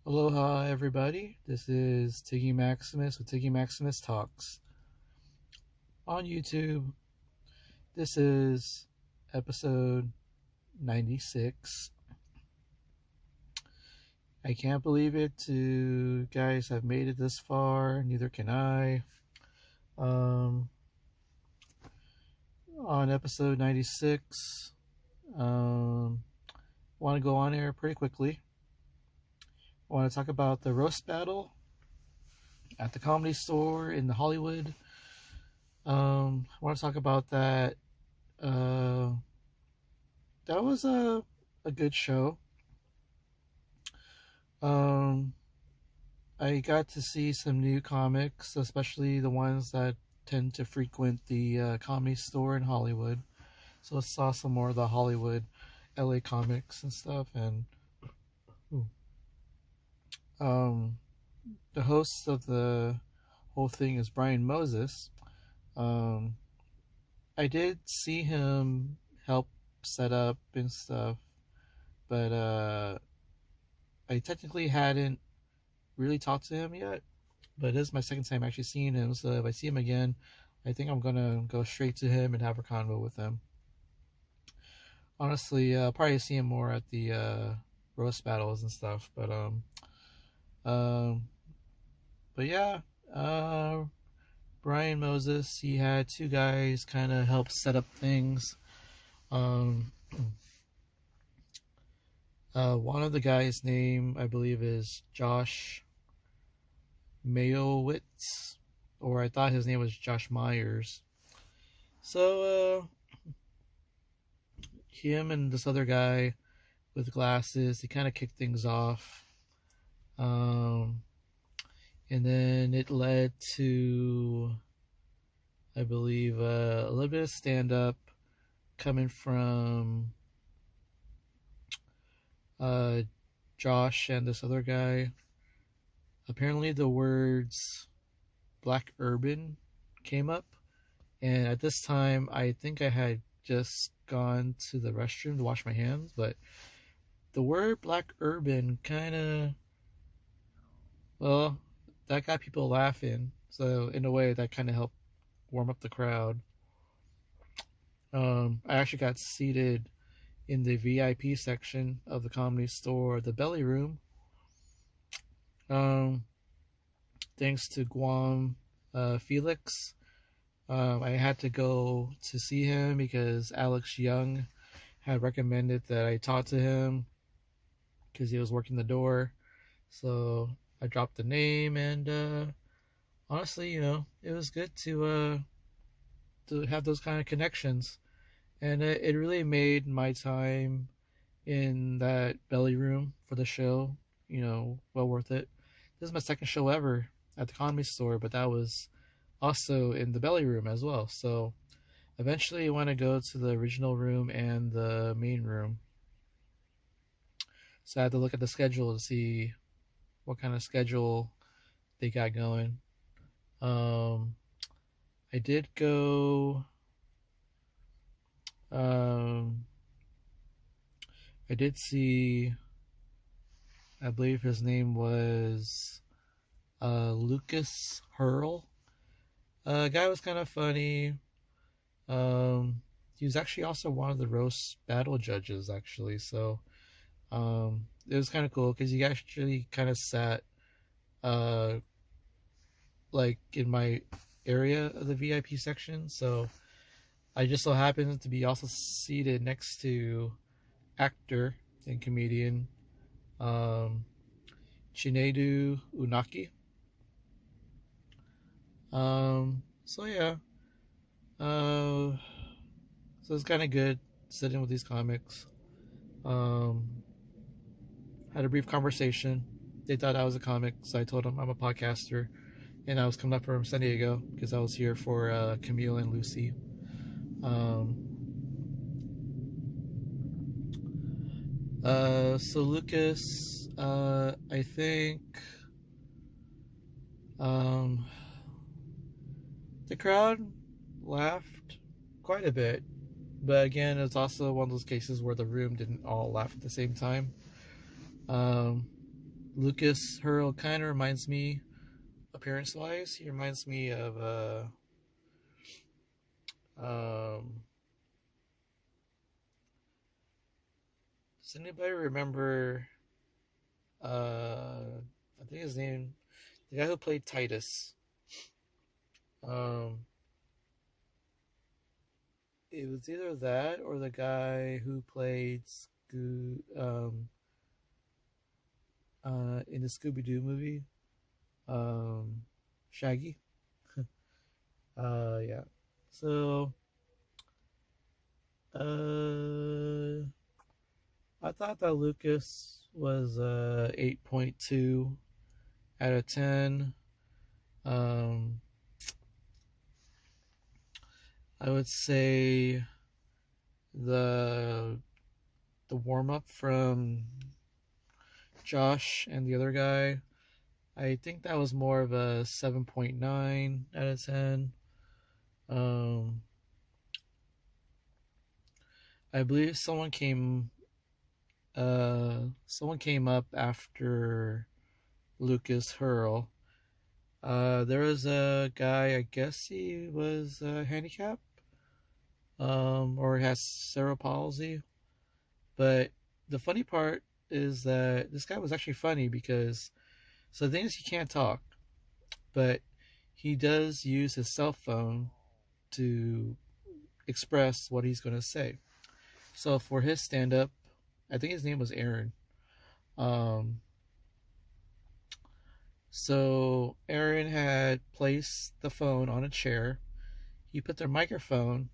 Aloha, everybody. This is Tiggy Maximus with Tiggy Maximus Talks. On YouTube, this is episode 96. I can't believe it. You guys have made it this far. Neither can I. On episode 96, want to go on air pretty quickly. I want to talk about the roast battle at the Comedy Store in Hollywood. I want to talk about that. That was a good show. I got to see some new comics, especially the ones that tend to frequent the Comedy Store in Hollywood. So I saw some more of the Hollywood, LA comics and stuff. And the host of the whole thing is Brian Moses. I did see him help set up and stuff, but I technically hadn't really talked to him yet. But this is my second time actually seeing him, so if I see him again, I think I'm gonna go straight to him and have a convo with him. Honestly, I'll probably see him more at the roast battles and stuff. But yeah, Brian Moses, he had two guys kind of help set up things. One of the guys' name, I believe, is Josh Mayowitz, or I thought his name was Josh Myers. So, him and this other guy with glasses, he kind of kicked things off. And then it led to, I believe, a little bit of stand-up coming from Josh and this other guy. Apparently the words Black Urban came up, and at this time I think I had just gone to the restroom to wash my hands, but the word Black Urban kind of, well, that got people laughing, so in a way that kind of helped warm up the crowd. I actually got seated in the VIP section of the Comedy Store, the Belly Room. Thanks to Guam Felix, I had to go to see him because Alex Young had recommended that I talk to him because he was working the door. So I dropped the name, and honestly, it was good to have those kind of connections, and it really made my time in that Belly Room for the show, well worth it. This is my second show ever at the Comedy Store, but that was also in the Belly Room as well. So eventually I want to go to the original room and the main room. So I had to look at the schedule to see what kind of schedule they got going. I did go. I did see. I believe his name was Lucas Hirl. Guy was kind of funny. He was actually also one of the roast battle judges, actually. So it was kind of cool because he actually kind of sat like in my area of the VIP section. So I just so happened to be also seated next to actor and comedian Chinedu Unaka. So yeah. So it's kind of good sitting with these comics. Had a brief conversation. They thought I was a comic, so I told them I'm a podcaster, and I was coming up from San Diego because I was here for Camille and Lucey. So Lucas, I think the crowd laughed quite a bit, but again, it's also one of those cases where the room didn't all laugh at the same time. Lucas Hirl kind of reminds me, appearance wise, he reminds me of um does anybody remember I think his name, the guy who played Titus. Um it was either that or the guy who played in the Scooby Doo movie. Um Shaggy. Yeah. So uh I thought that Lucas was 8.2 out of 10. Um, I would say the the warm up from Josh and the other guy, I think that was more of a 7.9 out of 10. Um, I believe someone came up after Lucas Hurl. There was a guy, I guess he was handicapped, or has cerebral palsy. But the funny part is that this guy was actually funny because, so the thing is, he can't talk, but he does use his cell phone to express what he's going to say. So for his stand up, I think his name was Aaron. Um, so Aaron had placed the phone on a chair. He put their microphone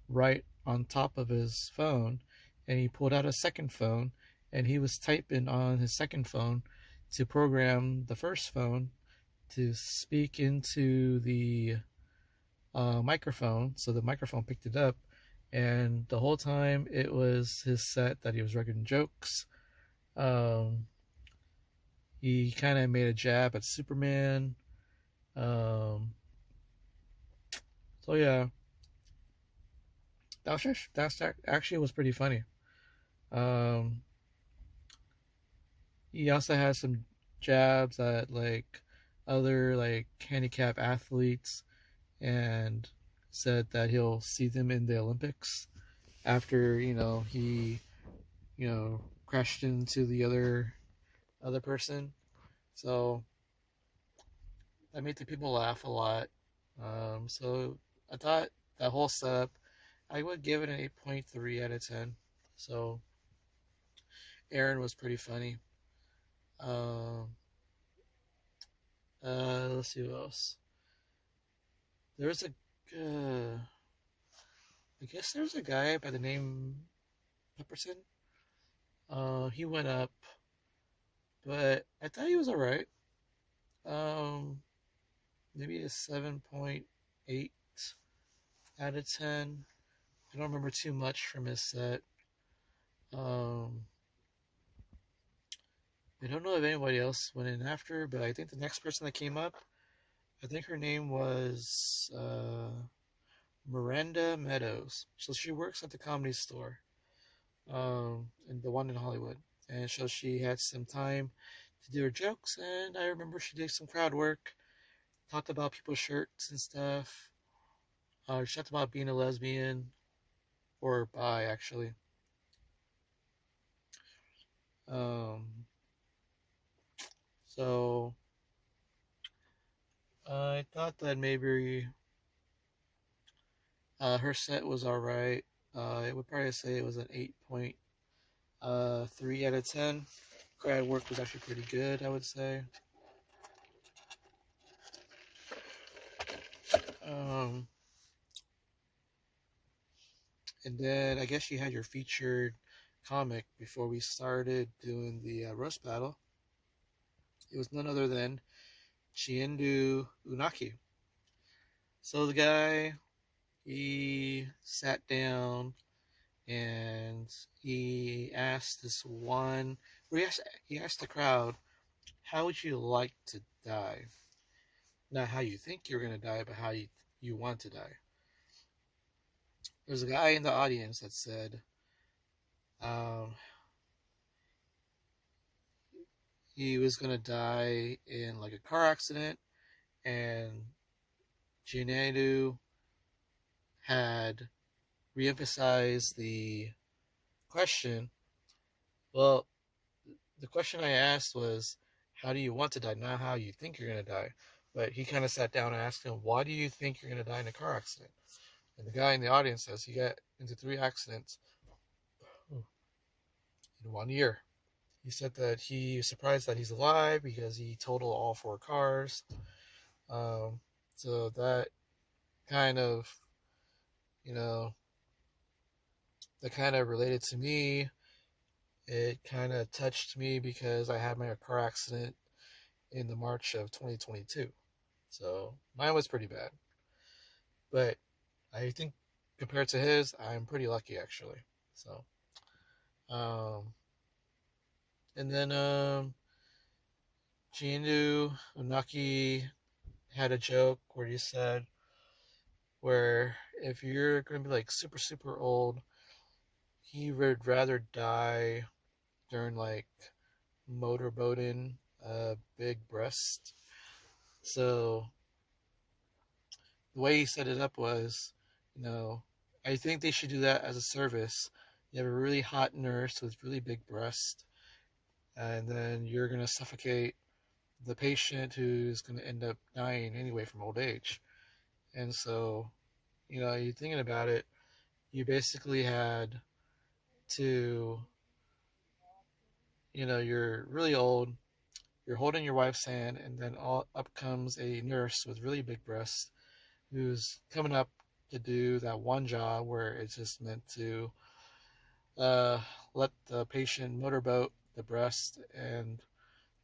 right on top of his phone, and he pulled out a second phone, and he was typing on his second phone to program the first phone to speak into the microphone, so the microphone picked it up. And the whole time it was his set that he was writing jokes. Um, he kind of made a jab at Superman. Um, so yeah, that's actually was pretty funny. Um, he also has some jabs at like other like handicap athletes, and said that he'll see them in the Olympics after he crashed into the other person. So that made the people laugh a lot. So I thought that whole setup, I would give it an 8.3 out of 10. So Aaron was pretty funny. Um, let's see what else. There was I guess there's a guy by the name Pepperson. He went up, but I thought he was alright. Um, Maybe a 7.8 out of 10. I don't remember too much from his set. Um, I don't know if anybody else went in after, but I think the next person that came up, I think her name was Miranda Meadows. So she works at the Comedy Store, and the one in Hollywood. And so she had some time to do her jokes, and I remember she did some crowd work, talked about people's shirts and stuff. She talked about being a lesbian or bi, actually. Um, so I thought that maybe her set was alright. I would probably say it was an 8.3 out of 10. Crowd work was actually pretty good, I would say. Um, and then I guess you had your featured comic before we started doing the roast battle. It was none other than Chinedu Unaka. So the guy, he sat down and he asked this one, or he asked the crowd, how would you like to die? Not how you think you're going to die, but how you want to die. There's a guy in the audience that said, um, he was gonna die in like a car accident, and Chinedu had reemphasized the question. Well, the question I asked was, how do you want to die, not how you think you're going to die. But he kind of sat down and asked him, why do you think you're going to die in a car accident? And the guy in the audience says he got into 3 accidents in 1 year. He said that he was surprised that he's alive because he totaled all 4 cars. So that kind of, that kind of related to me. It kind of touched me because I had my car accident in the March of 2022. So mine was pretty bad. But I think compared to his, I'm pretty lucky actually. So, and then Chinedu Unaka had a joke where he said, where if you're going to be like super, super old, he would rather die during like motorboating, big breast. So the way he set it up was, I think they should do that as a service. You have a really hot nurse with really big breast, and then you're going to suffocate the patient who's going to end up dying anyway from old age. And so, you're thinking about it, you basically had to, you're really old, you're holding your wife's hand, and then up comes a nurse with really big breasts who's coming up to do that one job where it's just meant to let the patient motorboat the breast, and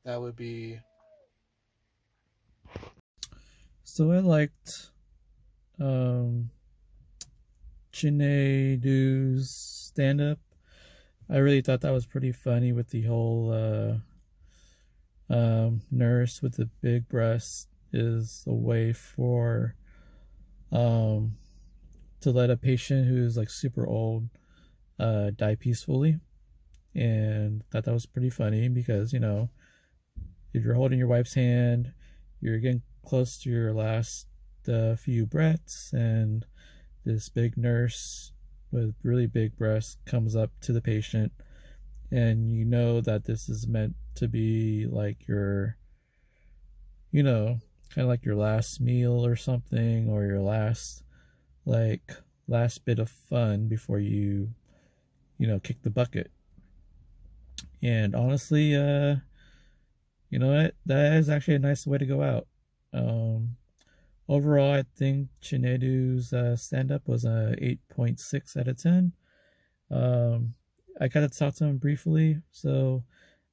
that would be. So I liked Chinedu's stand-up. I really thought that was pretty funny with the whole nurse with the big breast is a way for to let a patient who's like super old die peacefully. And thought that was pretty funny because, if you're holding your wife's hand, you're getting close to your last few breaths, and this big nurse with really big breasts comes up to the patient, and you know that this is meant to be like your, kind of like your last meal or something, or your last bit of fun before you, kick the bucket. And honestly, that is actually a nice way to go out. Overall, I think Chinedu's stand-up was a 8.6 out of 10. I got to talk to him briefly, so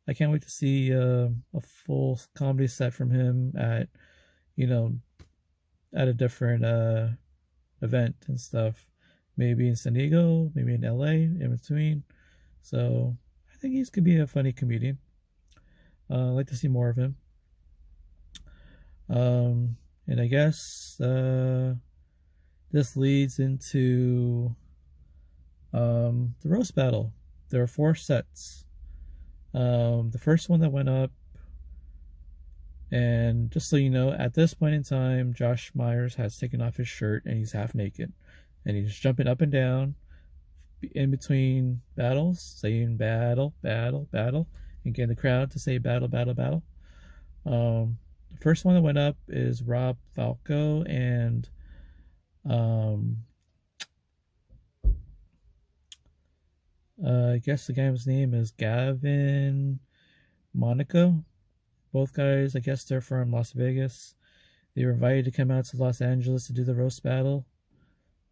I can't wait to see a full comedy set from him at a different event and stuff. Maybe in San Diego, maybe in LA, in between. So I think he's could be a funny comedian. I'd like to see more of him. And I guess this leads into the roast battle. There are 4 sets. The first one that went up, and just so you know, at this point in time, Josh Myers has taken off his shirt and he's half naked, and he's jumping up and down in between battles, saying battle, battle, battle, and getting the crowd to say battle, battle, battle. The first one that went up is Rob Falco and I guess the guy's name is Gavin Monaco. Both guys, I guess they're from Las Vegas. They were invited to come out to Los Angeles to do the roast battle.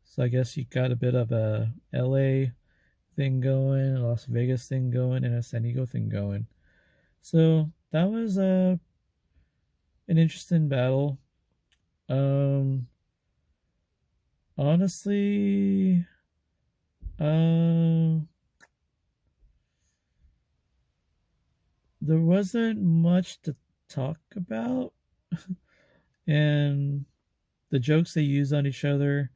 So I guess you got a bit of a LA thing going, a Las Vegas thing going, and a San Diego thing going. So that was an interesting battle. Honestly, there wasn't much to talk about. And the jokes they used on each other,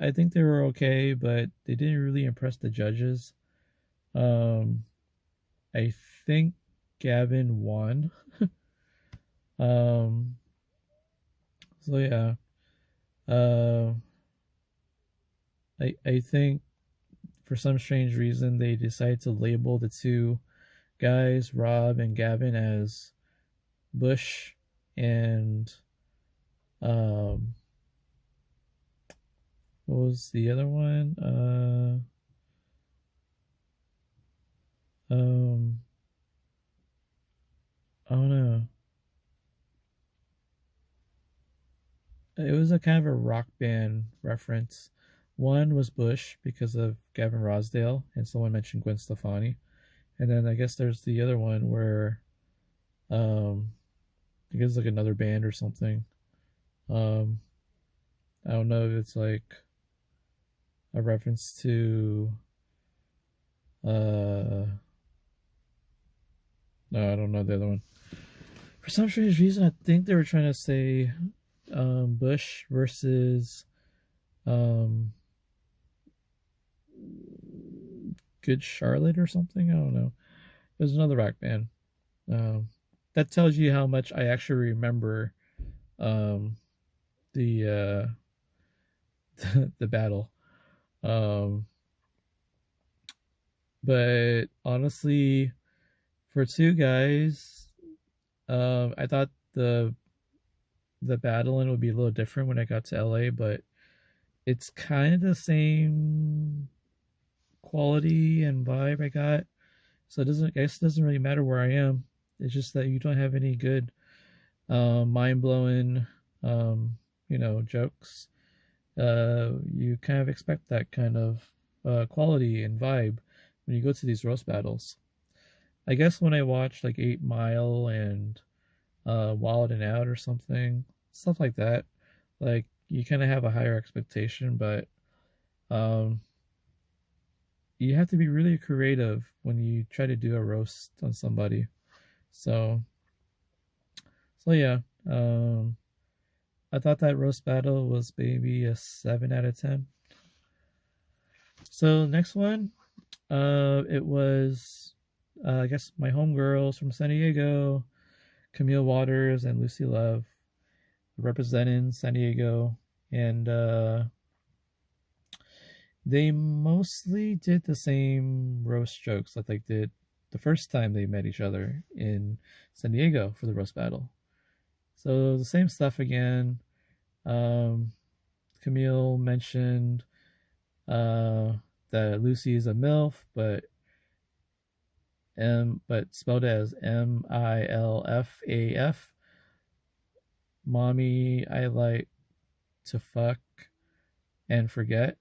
I think they were okay, but they didn't really impress the judges. I think Gavin won. um, so yeah, uh, I think for some strange reason they decided to label the two guys, Rob and Gavin, as Bush and um, what was the other one? Um, I don't know. It was a kind of a rock band reference. One was Bush because of Gavin Rosdale, and someone mentioned Gwen Stefani. And then I guess there's the other one where I guess like another band or something. Um, I don't know if it's like a reference to no, I don't know the other one. For some strange reason, I think they were trying to say Bush versus um, Good Charlotte or something. I don't know. It was another rock band. Um, that tells you how much I actually remember um, the the battle. Um, but honestly, for two guys, I thought the battling would be a little different when I got to LA, but it's kind of the same quality and vibe I got. So I guess it doesn't really matter where I am. It's just that you don't have any good mind blowing jokes. You kind of expect that kind of quality and vibe when you go to these roast battles. I guess when I watched like 8 Mile and Wild and Out or something, stuff like that, like you kind of have a higher expectation, but um, you have to be really creative when you try to do a roast on somebody. So, so yeah, I thought that roast battle was maybe a 7 out of 10. So next one, it was I guess my homegirls from San Diego, Camille Waters and Lucy Love, representing San Diego, and they mostly did the same roast jokes that they did the first time they met each other in San Diego for the roast battle. So the same stuff again. Um, Camille mentioned that Lucy is a MILF, but spelled as MILFAF. Mommy, I like to fuck and forget.